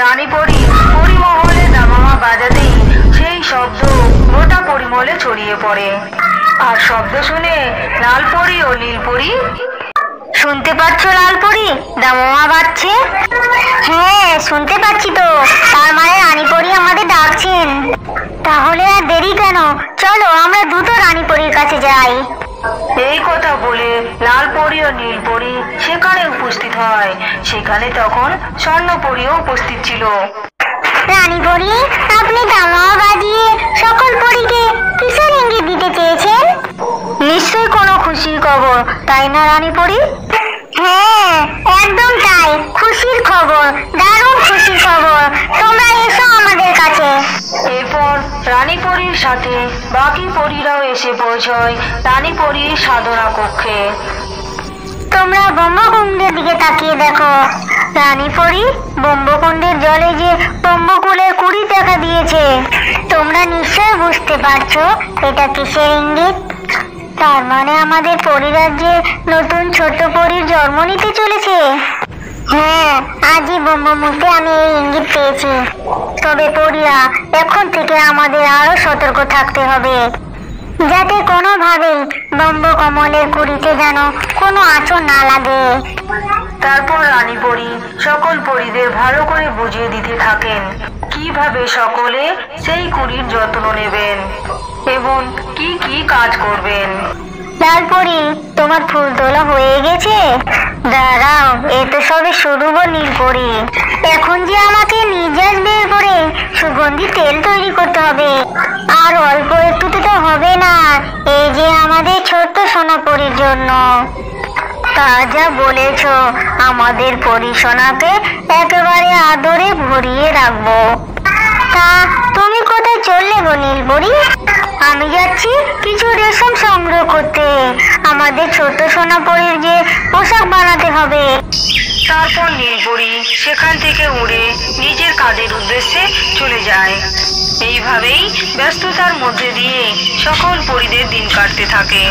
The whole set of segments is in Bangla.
রানী পরী পরিমহলে দামামা বাজাতেই সেই শব্দ গোটা পরিমহলে ছড়িয়ে পড়ে। আর শব্দ শুনে লাল পরী ও নীল পরী, শুনতে পাচ্ছ লাল পরী, দামামা বাজছে? হ্যাঁ শুনতে পাচ্ছি তো, তার মানে রানী পরী আমাদের ডাকছেন। তাহলে আর দেরি কেন, চলো আমরা দ্রুত রানী পরীর কাছে যাই। এই কথা বলে লাল পরী ও নীল পরী সেখানে উপস্থিত হয়। সেখানে তখন স্বর্ণ পরীও উপস্থিত ছিল। রানী পরী, আপনি দামামা বাজিয়ে সকল পরীকে কিসের ইঙ্গিত দিতে চেয়েছেন? নিশ্চয় কোনো খুশির খবর, তাই না রানী পরী? হ্যাঁ একদম তাই, খুশির খবর, দারুণ খুশির খবর। তোমরা এসো আমাদের কাছে। এরপর রানী পরীর সাথে বাকি পরীরাও এসে পৌঁছয় রানী পরীর সাধনা কক্ষে। তোমরা ব্রহ্মকুণ্ডের দিকে তাকিয়ে দেখো। রানী পরী, ব্রহ্মকুণ্ডের জলে যে ব্রহ্মকুলের কুড়ি দেখা দিয়েছে। তোমরা নিশ্চয় বুঝতে পারছো এটা কিসের ইঙ্গিত। তার মানে আমাদের পরিরাজ্যে নতুন ছোট পরীর জন্ম নিতে চলেছে। হ্যাঁ, আজই ব্রহ্মমুহূর্তে আমি এই ইঙ্গিত পেয়েছি। তবে পরীরা, এখন থেকে আমাদের আরো সতর্ক থাকতে হবে, যাতে কোনোভাবেই ব্রহ্মকমলের কুড়িতে যেন কোনো আঁচড় না লাগে। তারপর রানী পরী সকল পরীদের ভালো করে বুঝিয়ে দিতে থাকেন কিভাবে সকলে সেই কুড়ির যত্ন নেবেন এবং কি কি কাজ করবেন। লাল পরী, তোমার ফুল তোলা হয়ে গেছে? দাঁড়াও, এ তো সবে শুরু গো নীল পরী। এখন যে আমাকে নির্যাস বের করে সুগন্ধি তেল তৈরি করতে হবে, আর অল্প একটুতে তো হবে না। এই যে আমাদের ছোট্ট সোনা পরীর জন্য। তা যা বলেছ, আমাদের পরী সোনাকে একেবারে আদরে ভরিয়ে রাখবো। তা তুমি কোথায় চললে গো নীল পরী? আমি যাচ্ছি কিছু রেশম সংগ্রহ করতে, আমাদের ছোট সোনা পরীর যে পোশাক বানাতে হবে। তারপর নীল পরী সেখান থেকে উড়ে নিজের কাজের উদ্দেশ্যে চলে যায়। এইভাবেই ব্যস্ততার মধ্যে দিয়ে সকল পরীদের দিন কাটতে থাকে।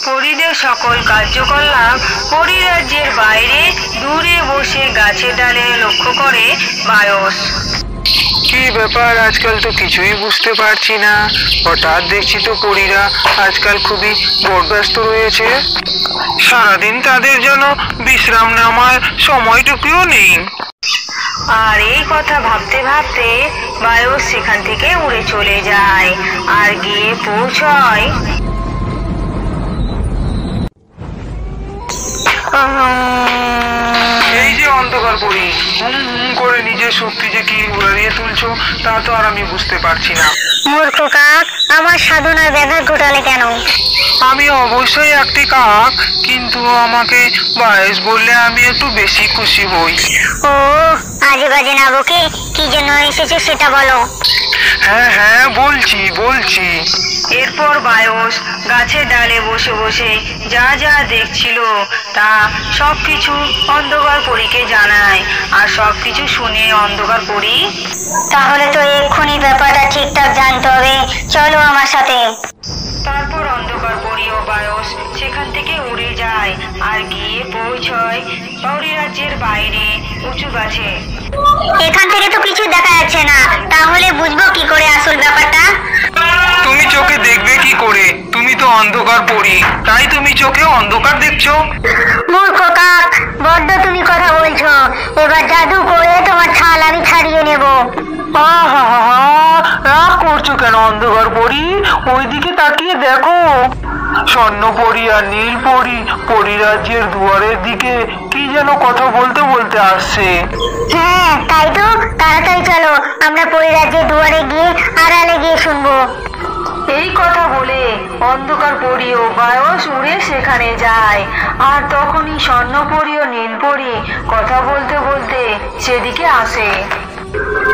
পরীদের সকল কার্যকলাপ পরীরাজ্যের বাইরে দূরে বসে গাছের ডালে লক্ষ্য করে বায়স। কি ব্যাপার, আজকাল তো কিছুই বুঝতে পারছি না। হঠাৎ দেখছি তো পরীরা আজকাল খুবই ব্যস্ত রয়েছে। সারাদিন তাদের যেন বিশ্রাম নেওয়ার সময়টুকুও নেই। আর এই কথা ভাবতে ভাবতে বায়স সেখান থেকে উড়ে চলে যায় আর গিয়ে পৌঁছয় এই যে অন্ধকার পরী, হুম হুম করে নিজের শক্তি যে কি উড়িয়ে তুলছো তা তো আর আমি বুঝতে পারছি না। মূর্খ কাক, আমার সাধনার ব্যাঘাত ঘটালে কেন? আমি অবশ্যই একটি কাক, কিন্তু আমাকে বায়স বললে আমি একটু বেশি খুশি হই। ও আজে বাজে না বকে, কি জন্য এসেছে সেটা বলো। হ্যাঁ হ্যাঁ বলছি। এরপর বায়স গাছের ডালে বসে বসে যা যা দেখছিল তা সবকিছু অন্ধকার পরীকে জানায়। আর সবকিছু শুনে অন্ধকার পরী, তাহলে তো এক্ষুনি ব্যাপারটা ঠিকঠাক জানতে হবে, চলো আমার সাথে। তারপর অন্ধকার পরী ও বায়স সেখান থেকে উড়ে যায় আর গিয়ে পৌঁছয় পরীরাজ্যের বাইরে উঁচু গাছে। এখান থেকে তো কিছু দেখা যাচ্ছে না, তাহলে বুঝবো কি করে আসল ব্যাপারটা? তুমি চোখে দেখবে কি করে? তুমি তো অন্ধকার পরী, তাই তুমি চোখে অন্ধকার দেখছো। মূর্খ কাক, বড্ড তুমি কথা বলছো। এবার জাদু করে তোমার ছাল আমি ছাড়িয়ে নেব। রাগ করছো কেন অন্ধকার পরী? ওইদিকে তাকিয়ে দেখো, স্বর্ণ পরী আর নীল পরী পরীরাজ্যের দুয়ারের দিকে কি যেন কথা বলতে বলতে আসছে। হ্যাঁ তাই তো, তাড়াতাড়ি চলো, আমরা পরীরাজ্যের দুয়ারে গিয়ে আড়ালে গিয়ে শুনবো। এই কথা বলে অন্ধকার পরী ও বায়স উড়ে সেখানে যায়। আর তখনই স্বর্ণ পরী ও নীল পরী কথা বলতে বলতে সেদিকে আসে।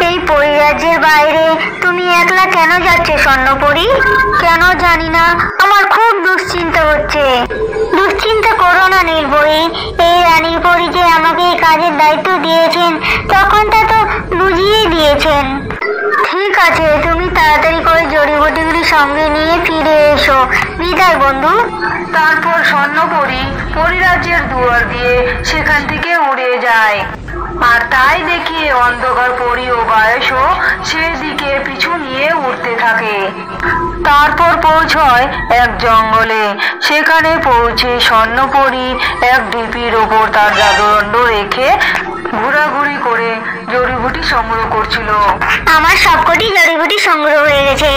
এই পরীরাজ্যের বাইরে তুমি একলা কেন যাচ্ছ স্বর্ণ পরী? কেন জানি না, আমার খুব দুশ্চিন্তা হচ্ছে। দুশ্চিন্তা করো না নীল পরী, এই রানী পরী যে আমাকে এই কাজের দায়িত্ব দিয়েছেন তখন তা তো বুঝিয়ে দিয়েছেন। ঠিক আছে, তুমি তাড়াতাড়ি করে জড়িবুটিগুলি সঙ্গে নিয়ে ফিরে এসো। বিদায় বন্ধু। তারপর স্বর্ণ পরী পরীরাজ্যের দুয়ার দিয়ে সেখান থেকে উড়ে যায়। আর তাই দেখে অন্ধকার পরি ও বায়সও সেদিকে পিছু নিয়ে উঠতে থাকে। তারপর পৌঁছয় এক জঙ্গলে। সেখানে পৌঁছে স্বর্ণপরী এক ঢিপির ওপর তার জাদুদণ্ড রেখে ঘোরাঘুরি করে জড়িবুটি সংগ্রহ করছিল। আমার সবকটি জড়িবুটি সংগ্রহ হয়ে গেছে,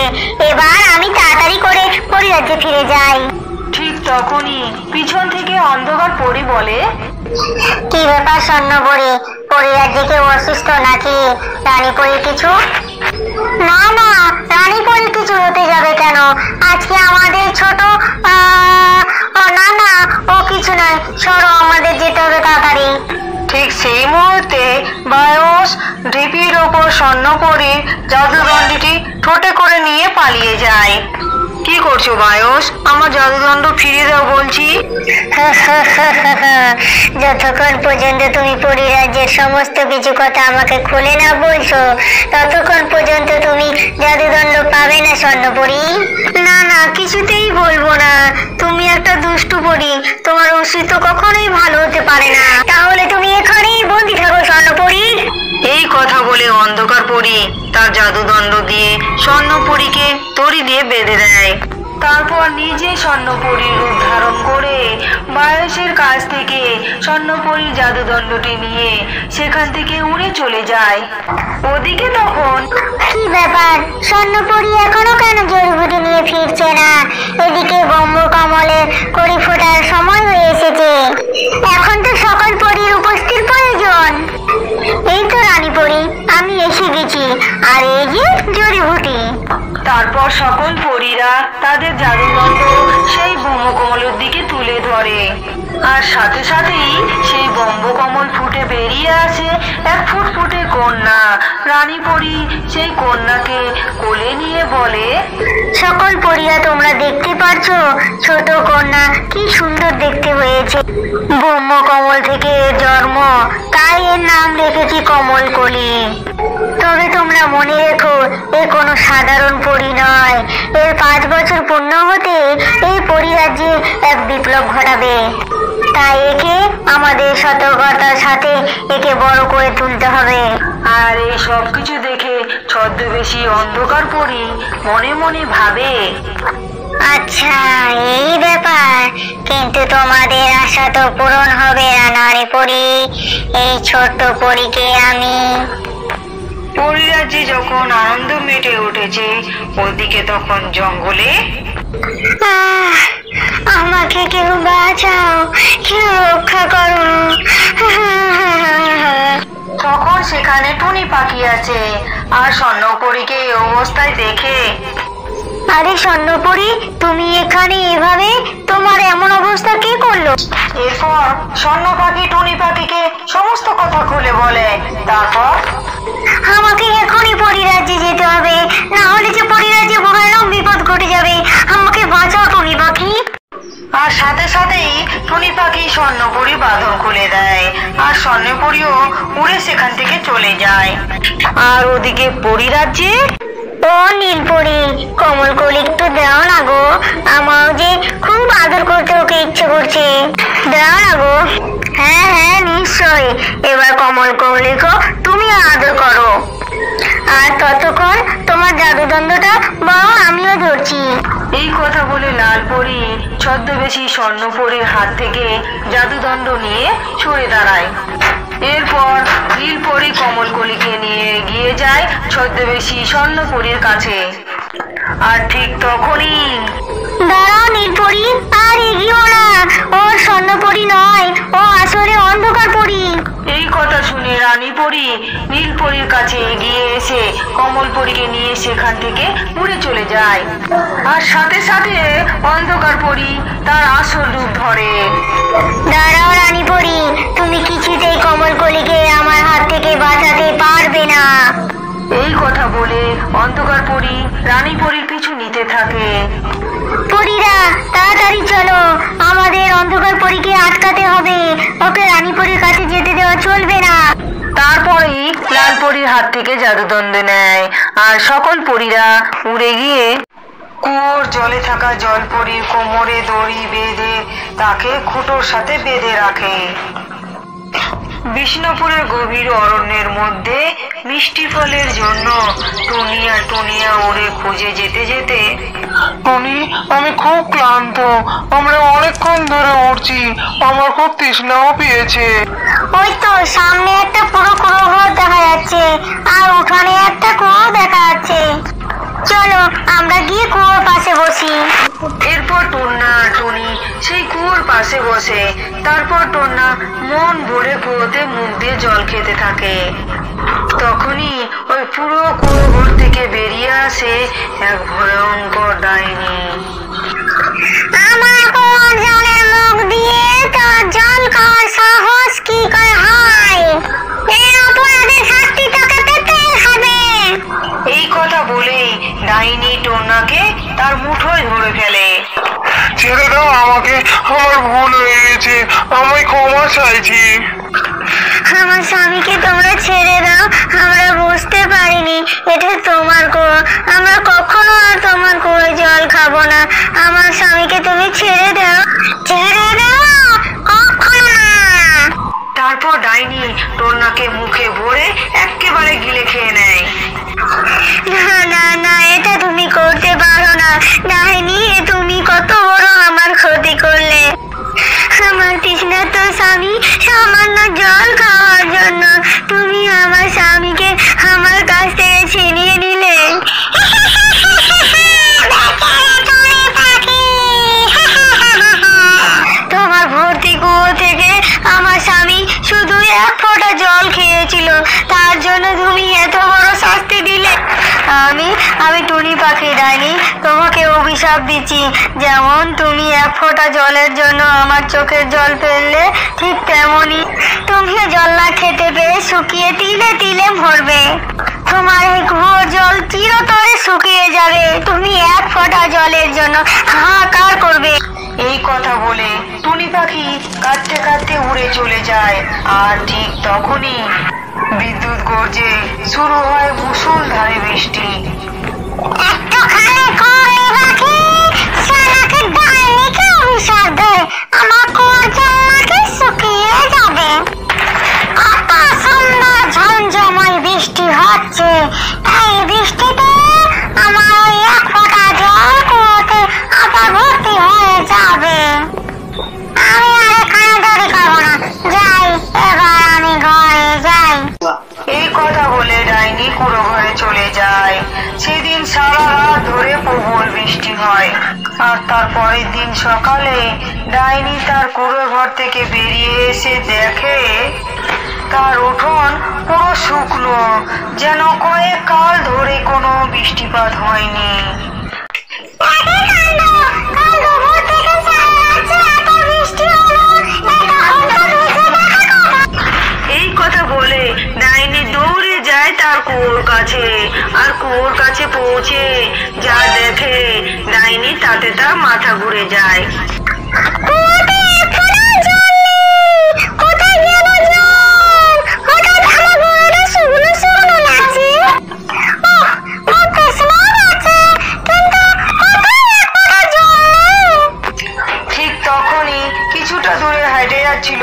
এবার আমি তাড়াতাড়ি করে পরিরাজ্যে ফিরে যাই। ঠিক তখনই পিছন থেকে অন্ধকার পরি বলে, কি ব্যাপার স্বর্ণপরী, পরিরাজ্যে কেউ অসুস্থ নাকি? রানীপরি কিছু? না না, রানীপরি কিছু হতে যাবে কেন? আজকে আমাদের ছোট না না, ও কিছু নয়, সরো, আমাদের যেতে হবে তাড়াতাড়ি। ঠিক সেই মুহূর্তে বায়স ঢিপির ওপর স্বর্ণপরীর জাদুদণ্ডটি ঠোঁটে করে নিয়ে পালিয়ে যায়। কি করছো বায়স? আমার জাদুদণ্ড ফিরিয়ে দাও বলছি। যতক্ষণ পর্যন্ত তুমি পরিরাজ্যের সমস্ত কিছু কথা আমাকে খুলে না বলছো, ততক্ষণ পর্যন্ত তুমি জাদুদণ্ড পাবে না স্বর্ণপরী। না না, কিছুতেই বলবো না। তুমি একটা দুষ্টু পরী, তোমার অস্তিত্ব কখনোই ভালো হতে পারে না। তাহলে তুমি এখানেই বন্দি থাকো স্বর্ণপরী। এই কথা বলে অন্ধকার পরী তার জাদুদণ্ড দিয়ে স্বর্ণপরীকে দড়ি দিয়ে বেঁধে দেয়। তারপর নিজে স্বর্ণপরীর রূপ ধারণ করে বায়সের কাছ থেকে স্বর্ণপরীর জাদুদণ্ডটি নিয়ে সেখান থেকে উড়ে চলে যায়। ওদিকে তখন, কি ব্যাপার, স্বর্ণপরী এখনো কেন জড়িবুটি নিয়ে ফিরছে না? এদিকে ব্রহ্মকমলের কড়ি ফোটার সময় হয়ে এসেছে, এখন তো সকল পরীর উপস্থিত প্রয়োজন। এই তো রানীপরি, আমি এসে গেছি, আর এই যে জড়িবুটি। তারপর সকল পরীরা তাদের জাদুদণ্ড সেই ব্রহ্মকমলের দিকে তুলে ধরে, আর সাথে সাথেই সেই ব্রহ্মকমল ফুটে বেরিয়ে আসে এক ফুটফুটে কন্যা। রানীপরি সেই কন্যাকে কোলে নিয়ে বলে, সকল পরীরা তোমরা দেখতে পাচ্ছো ছোট কন্যা কি সুন্দর দেখতে হয়েছে। ব্রহ্মকমল থেকে এর জন্ম, তাই এর নাম রেখেছি কমলকলি। তবে তোমরা মনে রেখো, এ কোনো সাধারণ পরী নয়। এর 5 বছর পূর্ণ হতে এই পরিরাজ্যে এক বিপ্লব ঘটাবে, তাই একে আমাদের সতর্কতার সাথে একে বড় করে তুলতে হবে। আর এই সব কিছু দেখে ছদ্মবেশী অন্ধকার পরী মনে মনে ভাবে, আচ্ছা এই ব্যাপার, কিন্তু তোমাদের আশা তো পূরণ হবে না রানীপরি। এই ছোট্ট পরীকে আমি। পরিরাজ্যে যখন আনন্দ মেটে উঠেছে, ওদিকে তখন জঙ্গলে, আমাকে কেউ বাঁচাও, কেউ রক্ষা করো। তখন সেখানে টুনি পাখি আছে, আর স্বর্ণপরীকে এই অবস্থায় দেখে, আরে স্বর্ণপরী, তুমি এখানে এভাবে? তোমার এমন অবস্থা কে করলো? এরপর স্বর্ণ পাখি টুনি পাখিকে সমস্ত কথা খুলে বলে। তারপর, আমাকে এখনই পরিরাজ্যে যেতে হবে, না হলে যে পরিরাজ্যে ভয়ানক বিপদ ঘটে যাবে। আমাকে বাঁচাও টুনি পাখি। আর সাথে সাথেই টুনি পাখি স্বর্ণপরী বাঁধন খুলে দেয়, আর স্বর্ণপরীও উড়ে সেখান থেকে চলে যায়। আর ওদিকে পরিরাজ্যে, ও নীলপরি, কমলকলি একটু দাও না গো, আমার যে খুব আদর করতে ওকে ইচ্ছে করছে, দাও না গো। হ্যাঁ হ্যাঁ নিশ্চয়, এবার কমলকলিকে তুমি আদর করো, আর ততক্ষণ তোমার জাদুদণ্ডটা বাও, আমিও ধরছি। এই কথা বলে লাল পরী ছদ্মবেশী স্বর্ণপরীর হাত থেকে জাদুদণ্ড নিয়ে সরে দাঁড়ায়। এরপর নীলপরি কমলকলিকে নিয়ে এগিয়ে যায় ছদ্মবেশী স্বর্ণপরীর কাছে। আর ঠিক তখনই, দাঁড়াও নীলপরি, আর এগিয়েও না, ও স্বর্ণপরী নয়, ও আসলে অন্ধকার পরী। এই কথা শুনে রানীপরি নীলপরীর কাছে এগিয়ে এসে কমলপরীকে নিয়ে সেখান থেকে উড়ে চলে যায়। আর সাথে সাথে অন্ধকার পরী তার আসল রূপ ধরে। দাঁড়াও রানীপরি, তুমি কিছুতেই কমলকলিকে আমার হাত থেকে বাঁচাতে পারবে না। এই কথা বলে অন্ধকার পরী রানীপরীর পিছু নিতে থাকে। পরীরা তাড়াতাড়ি চলো, আমাদের অন্ধকার পরীকে আটকাতে হবে, ওকে রানীপরীর কাছে যেতে দেওয়া চলবে না। তারপরেই লাল পরীর হাত থেকে জাদুদণ্ড নেয়, আর সকল পরীরা উড়ে গিয়ে কুয়োর জলে থাকা জলপরীর কোমরে দড়ি বেঁধে তাকে খুঁটোর সাথে বেঁধে রাখে। বিষ্ণুপুরের গভীর অরণ্যের মধ্যে মিষ্টি ফলের জন্য টুনিয়া উড়ে খুঁজে যেতে যেতে, টুনি, আমি খুব ক্লান্ত, আমরা অনেকক্ষণ ধরে উড়ছি, আমার খুব তৃষ্ণাও পেয়েছে। ওই তো সামনে একটা পুরো কুয়ো ঘর দেখা যাচ্ছে, আর উঠানে একটা কুয়ো দেখা যাচ্ছে। চলো আমরা গিয়ে কুয়োর পাশে বসি। এরপর টুন্না আর টুনি সেই কুয়োর পাশে বসে। তারপর টুন্না মন ভরে কুয়োতে মুখ দিয়ে জল খেতে থাকে। তখনই ওই পুরো কুয়ো ঘর থেকে বেরিয়ে আসে এক ভয়ঙ্কর ডাইনি। আমার কুয়োর জলের মুখ দিয়ে তোর জল খাওয়ার সাহস কি করে হয়? এই অপরাধের শাস্তি তোকে পেতেই হবে। এই কথা বলেই ডাইনি টুন্নাকে তার মুঠোয় ধরে ফেলে। ছেড়ে দাও আমাকে, আমার ভুল হয়ে গেছে, আমি ক্ষমা চাইছি। আমার স্বামীকে তোমরা ছেড়ে দাও, আমরা বুঝতে পারিনি এটা তোমার কুয়ো, আমরা কখনো আর তোমার কুয়োয় জল খাবো না। আমার স্বামীকে তুমি ছেড়ে দাও, ছেড়ে দাও, কখনো না। তারপর ডাইনি টুন্নাকে মুখে ভরে একেবারে গিলে খেয়ে নেয়। না না না, এটা তুমি করতে পারো না ডাইনি, তুমি কত বড় আমার ক্ষতি করলে। আমার তৃষ্ণার্ত স্বামী সামান্য জল খাওয়ার জন্য তুমি আমার স্বামীকে আমার কাছ থেকে ছিনিয়ে নিলে। তোমার ভর্তি কুয়ো থেকে আমার স্বামী শুধু এক ফোঁটা জল খেয়েছিল, তার জন্য তুমি এত বড় শাস্তি দিলে। আমি টুনি পাখি ডাইনি, তোমাকে অভিশাপ দিচ্ছি। যেমন তুমি এক ফোঁটা জলের জন্য আমার চোখের জল ফেললে, ঠিক তেমনি তুমিও জল না খেতে পেয়ে শুকিয়ে তিলে তিলে মরবে। তোমার এই কুয়োর জল চিরতরে শুকিয়ে যাবে, তুমি এক ফোঁটা জলের জন্য হাহাকার করবে। এই কথা বলে টুনি পাখি কাঁদতে কাঁদতে উড়ে চলে যায়। আর ঠিক তখনই বিদ্যুৎ গর্জে শুরু হয় মুষলধারে বৃষ্টি। একটুখানি করে রাখি, শালাকে ডাইনিকে অভিশাপ দেয়, আমার কুয়োর জল নাকি শুকিয়ে যাবে। কত সুন্দর ঝমঝমাই বৃষ্টি হচ্ছে, এই বৃষ্টিতে আমার ওই এক ফোঁটা জল কুয়োতে আবার ভর্তি হয়ে যাবে। আমি আর এখানে দেরি করবো না, যাই, এবার আমি ঘরে যাই। এই কথা বলে ডাইনি কুড়ো ঘরে চলে যায়। সেদিন সারা রাত ধরে প্রবল বৃষ্টি হয়। আর তার পরের দিন সকালে ডাইনি তার কুড়ো ঘর থেকে বেরিয়ে এসে দেখে তার উঠোন পুরো শুকনো, যেন কয়েক কাল ধরে কোনো বৃষ্টিপাত হয়নি। এই কথা বলে ডাইনি দৌড়ে যায় তার কুয়োর কাছে। আর কুয়োর কাছে পৌঁছে যা দেখে ডাইনি তাতে তার মাথা ঘুরে যায়। ঠিক তখনই কিছুটা দূরে হেঁটে যাচ্ছিল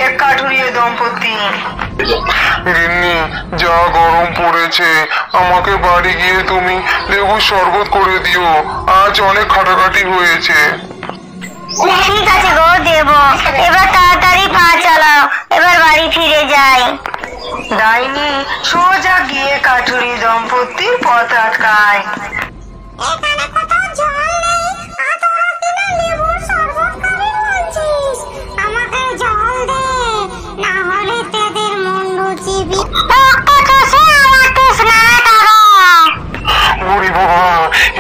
এক কাঠুরিয়া দম্পতি। গিন্নি, যা গরম পড়েছে, আমাকে বাড়ি গিয়ে তুমি লেবুর শরবত করে দিও, আজ অনেক খাটাখাটি হয়েছে। ঠিক আছে গো, দেবো। এবার তাড়াতাড়ি পা চালাও, এবার বাড়ি ফিরে যাই। ডাইনি সোজা গিয়ে কাঠুরি দম্পতির পথ আটকায়। এখানে কোথাও জল নেই, আর তোরা কিনা লেবুর শরবত খাবি বলছিস? আমাকে জল দে, না হলে তোদের মুন্ডু চিবি রক্ত চষে আমার তৃষ্ণা মেটাবো। ওরে বাবা,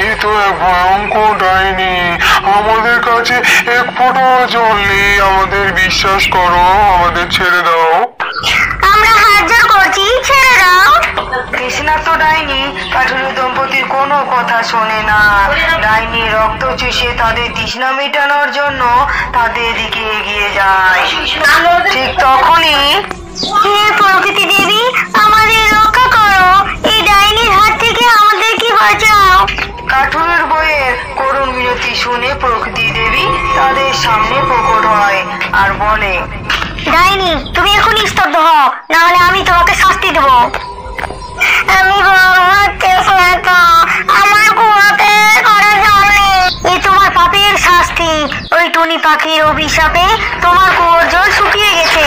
এ তো এক ভয়ঙ্কর ডাইনি, আমাদের কাছে এক ফোঁটা জল নেই, আমাদের বিশ্বাস করো, আমাদের ছেড়ে দাও। আমরা হাত জোড় করছি, ছেড়ে দাও। তৃষ্ণার্ত ডাইনি কাঠুরি দম্পতির কোনো কথা শোনে না। ডাইনি রক্ত চুষে তাদের তৃষ্ণা মেটানোর জন্য তাদের দিকে এগিয়ে যায়। ঠিক তখনই হে প্রকৃতি দেবী, আমাদের রক্ষা করো, এই ডাইনির হাত থেকে আমাদেরকে বাঁচাও। কাঠুরের বইয়ের করুণ মিনতি শুনে প্রকৃতি দেবী তাদের সামনে প্রকট হয় আর বলে, ডাইনি, তুমি এখনই স্তব্ধ হও, না হলে আমি তোমাকে শাস্তি দেবো। আমি বড় হচ্ছিস না তো, আমার কুয়োতে কোনো জল নেই। এই তোমার পাপের শাস্তি। ওই টুনি পাখির অভিশাপে তোমার কুয়োর জল শুকিয়ে গেছে।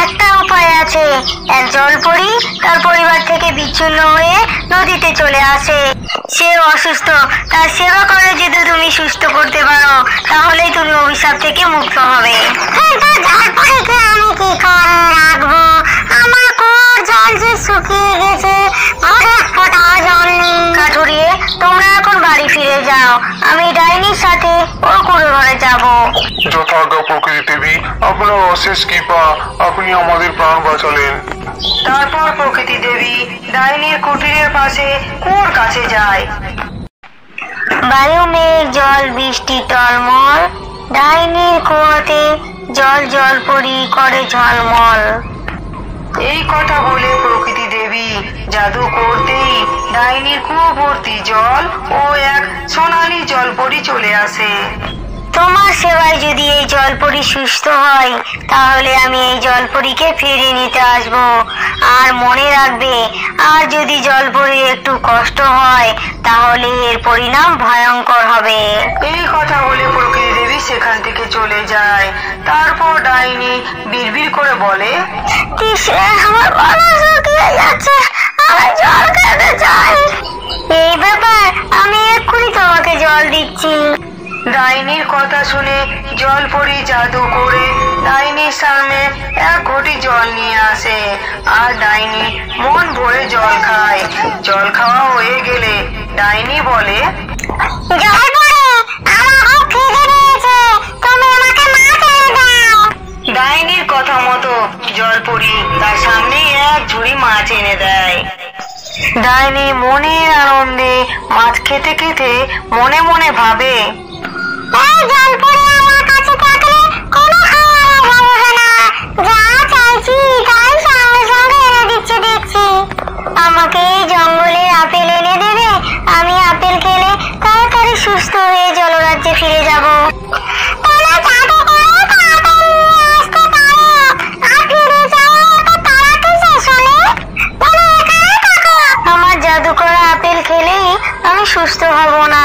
একটা উপায় আছে। এক জলপরি তার পরিবার থেকে বিচ্ছিন্ন হয়ে নদীতে চলে আসে। সে অসুস্থ, তার সেবা করে যদি তুমি সুস্থ করতে পারো তাহলেই তুমি অভিশাপ থেকে মুক্ত হবে। আমি কি করে রাখবো? আমার কুয়োর জল যে শুকিয়ে গেছে, এক ফোঁটাও জল নেই। কাঠুরিয়ে, তোমরা এখন বাড়ি ফিরে যাও, আমি ডাইনির সাথে ওর কুড়ে ঘরে যাবো। যথাজ্ঞা প্রকৃতি দেবী, আপনার অশেষ কৃপা, আপনি আমাদের প্রাণ বাঁচালেন। তারপর প্রকৃতি দেবী ডাইনির কুটিরের পাশে কুয়োর কাছে যায়। বায়ু, মেঘ, জল, বৃষ্টি, টলমল, ডাইনির কুয়োতে জল জলপরি করে ঝলমল। এই কথা বলে প্রকৃতি দেবী জাদু করতেই ডাইনির কুয়ো ভর্তি জল ও এক সোনালী জলপরি চলে আসে। তোমার সেবায় যদি এই জলপরি সুস্থ হয় তাহলে আমি এই জলপরিকে ফিরিয়ে নিতে আসবো। আর মনে রাখবে, আর যদি জলপরির একটু কষ্ট হয় তাহলে এর পরিণাম ভয়ঙ্কর হবে। এই কথা বলে প্রকৃতি দেবী সেখান থেকে চলে যায়। তারপর ডাইনি বিড়বিড় করে বলে, আমার গলা শুকিয়ে যাচ্ছে, আমি জল খেতে চাই। এই ব্যাপার, আমি এক্ষুনি তোমাকে জল দিচ্ছি। ডাইনির কথা শুনে জলপরি জাদু করে ডাইনির সামনে এক ঘটি জল নিয়ে আসে। আর ডাইনি মন ভরে জল খায়। জল খাওয়া হয়ে গেলে ডাইনি বলে, ডাইনির কথা মতো জলপরি তার সামনে এক ঝুড়ি মাছ এনে দেয়। ডাইনি মনের আনন্দে মাছ খেতে খেতে মনে মনে ভাবে, আমাকে এই জঙ্গলে আপেল এনে দেবে, আমি আপেল খেলে তাড়াতাড়ি সুস্থ হয়ে জলরাজ্যে ফিরে যাব। আমার জাদু করা আপেল খেলেই আমি সুস্থ হব না।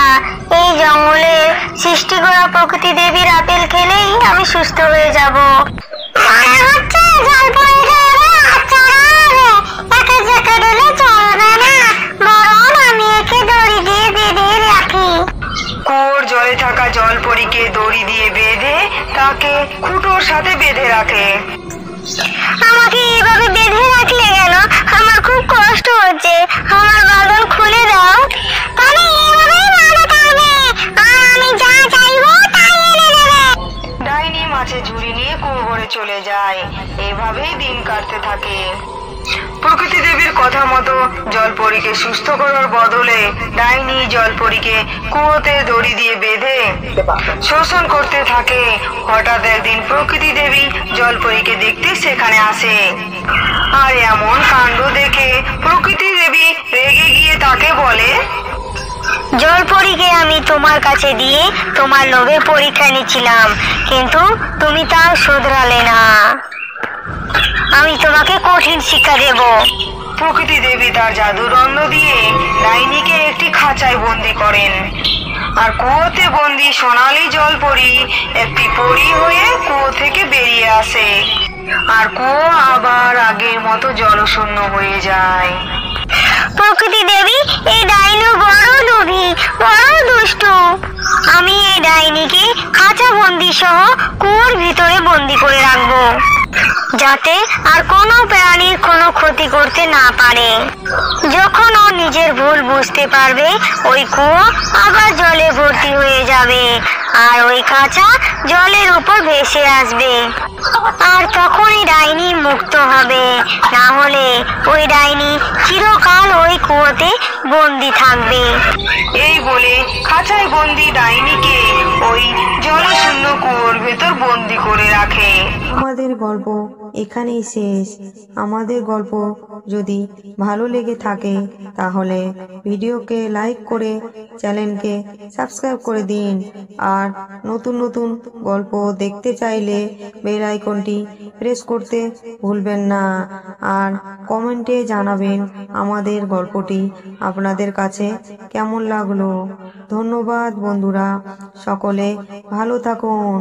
এই জঙ্গলে সৃষ্টি করা প্রকৃতি দেবীর আপেল খেলেই আমি সুস্থ হয়ে যাব। কুয়োর জলে থাকা জলপরীকে দড়ি দিয়ে বেঁধে তাকে খুঁটোর সাথে বেঁধে রাখে। আমাকে এইভাবে বেঁধে রাখলে কেন? আমার খুব কষ্ট হচ্ছে, আমার বাঁধন খুলে দাও। ডাইনি মাছের ঝুড়ি নিয়ে কুয়ো ঘরে চলে যায়। এভাবেই দিন কাটতে থাকে। প্রকৃতি দেবীর কথা মতো জলপরীকে সুস্থ করার বদলে ডাইনি জলপরীকে কুয়োতে দড়ি দিয়ে বেঁধে শোষণ করতে থাকে। হঠাৎ একদিন প্রকৃতি দেবী জলপরীকে দেখতে সেখানে আসে। আর এমন কাণ্ড দেখে প্রকৃতি দেবী রেগে গিয়ে তাকে বলে, জলপরীকে আমি তোমার কাছে দিয়ে তোমার লোভের পরীক্ষা নিচ্ছিলাম, কিন্তু তুমি তাও শোধরালে না। আমি তোমাকে কঠিন শিক্ষা দেব। প্রকৃতি দেবী তার জাদুদণ্ড দিয়ে ডাইনিকে একটি খাঁচায় বন্দি করেন। আর কুয়োতে বন্দি সোনালী জলপরি একটি পরী হয়ে কুয়ো থেকে বেরিয়ে আসে। আর কুয়ো আবার আগের মতো জলশূন্য হয়ে যায়। প্রকৃতি দেবী, এই ডাইনি বড় লোভী, বড় দুষ্টু। আমি এই ডাইনিকে খাঁচা বন্দি সহ কুয়োর ভিতরে বন্দি করে রাখবো, যাতে আর কোনো প্রাণীর কোনো ক্ষতি করতে না পারে। যখন ও নিজের ভুল বুঝতে পারবে, ওই কুয়ো আবার জলে ভর্তি হয়ে যাবে আর ওই খাঁচা জলের উপর ভেসে আসবে। আর তখনই ডাইনি মুক্ত হবে, না হলে ওই ডাইনি চিরকাল ওই কুয়োতে বন্দি থাকবে। এই বলে খাঁচায় বন্দি ডাইনিকে ওই জলশূন্য কুয়োর ভেতর বন্দি করে রাখে। আমাদের গল্প এখানেই শেষ। আমাদের গল্প যদি ভালো লেগে থাকে তাহলে ভিডিওকে লাইক করে চ্যানেলকে সাবস্ক্রাইব করে দিন। আর নতুন নতুন গল্প দেখতে চাইলে বেল আইকনটি প্রেস করতে ভুলবেন না। আর কমেন্টে জানাবেন আমাদের গল্পটি আপনাদের কাছে কেমন লাগলো। ধন্যবাদ বন্ধুরা, সকলে ভালো থাকুন।